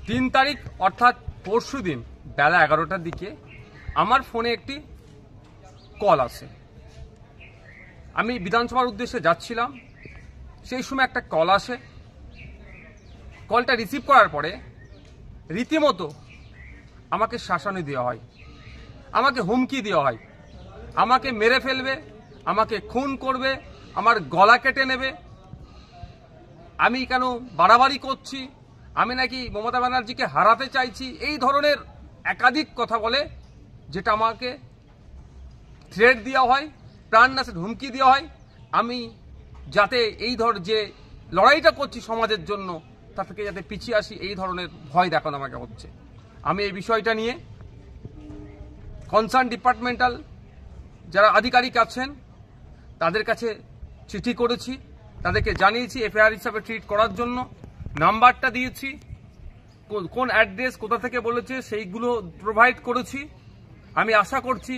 3 তারিখ অর্থাৎ পরশু দিন বেলা 11টার দিকে আমার ফোনে একটি কল আসে। আমি বিধানসভার উদ্দেশ্যে যাচ্ছিলাম, সেই সময় একটা কল আসে। কলটা রিসিভ করার পরে রীতিমতো আমাকে শাসানি দেওয়া হয়, আমাকে হুমকি দেওয়া হয়, আমাকে মেরে ফেলবে, আমাকে খুন করবে, আমার গলা কেটে নেবে, আমি কেন বাড়াবাড়ি করছি, আমি নাকি মমতা ব্যানার্জিকে হারাতে চাইছি, এই ধরনের একাধিক কথা বলে, যেটা আমাকে থ্রেট দেওয়া হয়, প্রাণনাশের হুমকি দেওয়া হয়। আমি যাতে এই যে লড়াইটা করছি সমাজের জন্য, তা থেকে যাতে পিছিয়ে আসি, এই ধরনের ভয় দেখানো আমাকে হচ্ছে। আমি এই বিষয়টা নিয়ে কনসার্ন ডিপার্টমেন্টাল যারা আধিকারিক আছেন তাদের কাছে চিঠি করেছি, তাদেরকে জানিয়েছি এফআইআর হিসাবে ট্রিট করার জন্য, নাম্বারটা দিয়েছি, কোন অ্যাড্রেস কোথা থেকে বলেছে সেইগুলো প্রোভাইড করেছি। আমি আশা করছি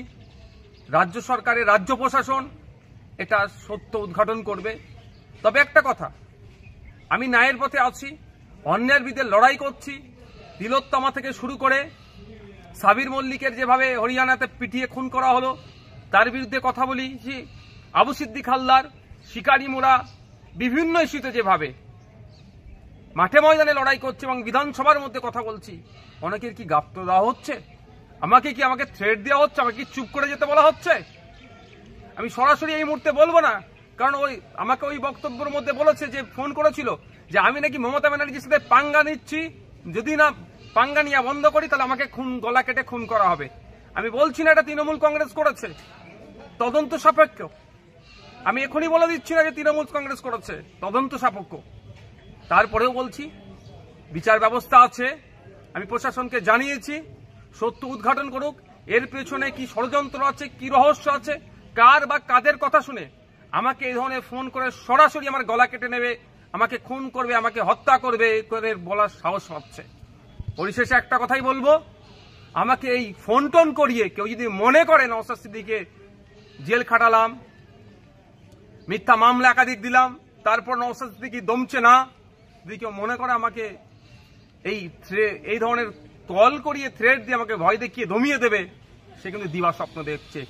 রাজ্য সরকারের রাজ্য প্রশাসন এটা সত্য উদ্ঘাটন করবে। তবে একটা কথা, আমি ন্যায়ের পথে আছি, অন্যায়ের বিরুদ্ধে লড়াই করছি। তিলোত্তমা থেকে শুরু করে সাবির মল্লিকের যেভাবে হরিয়ানাতে পিটিয়ে খুন করা হলো তার বিরুদ্ধে কথা বলেছি, আবু সিদ্দিক হালদার, শিকারি মোড়া, বিভিন্ন ইস্যুতে যেভাবে মাঠে ময়দানে লড়াই করছে এবং বিধানসভার মধ্যে কথা বলছি, অনেকের কি গাফতো দেওয়া হচ্ছে? আমাকে থ্রেট দেওয়া হচ্ছে? আমাকে কি চুপ করে যেতে বলা হচ্ছে? আমি সরাসরি এই মুহূর্তে বলবো না, কারণ আমাকে ওই বক্তব্যের মধ্যে বলেছে, যে ফোন করেছিল যে আমি নাকি মমতা ব্যানার্জির সাথে পাঙ্গা নিচ্ছি, যদি না পাঙ্গা নিয়ে বন্ধ করি তাহলে আমাকে গলা কেটে খুন করা হবে। আমি বলছি না এটা তৃণমূল কংগ্রেস করেছে, তদন্ত সাপেক্ষ। আমি এখনই বলে দিচ্ছি না যে তৃণমূল কংগ্রেস করেছে, তদন্ত সাপেক্ষ। তারপরেও বলছি বিচার ব্যবস্থা আছে, আমি প্রশাসনকে জানিয়েছি, সত্য উদ্ঘাটন করুক, এর পেছনে কি ষড়যন্ত্র আছে, কি রহস্য আছে, কার বা কাদের কথা শুনে আমাকে এই ধরনের ফোন করে সরাসরি আমার গলা কেটে নেবে, আমাকে খুন করবে, আমাকে হত্যা করবে বলার সাহস পাচ্ছে। পরিশেষে একটা কথাই বলবো, আমাকে এই ফোন টোন করিয়ে কেউ যদি মনে করে নওশাদ সিদ্দিকীকে জেল খাটালাম, মিথ্যা মামলা একাধিক দিলাম, তারপর নওশাদ সিদ্দিকী দমছে না, যদি কেউ মনে করে আমাকে এই ধরনের কল করিয়ে থ্রেট দিয়ে আমাকে ভয় দেখিয়ে দমিয়ে দেবে, সে কিন্তু দিবা স্বপ্ন দেখছে।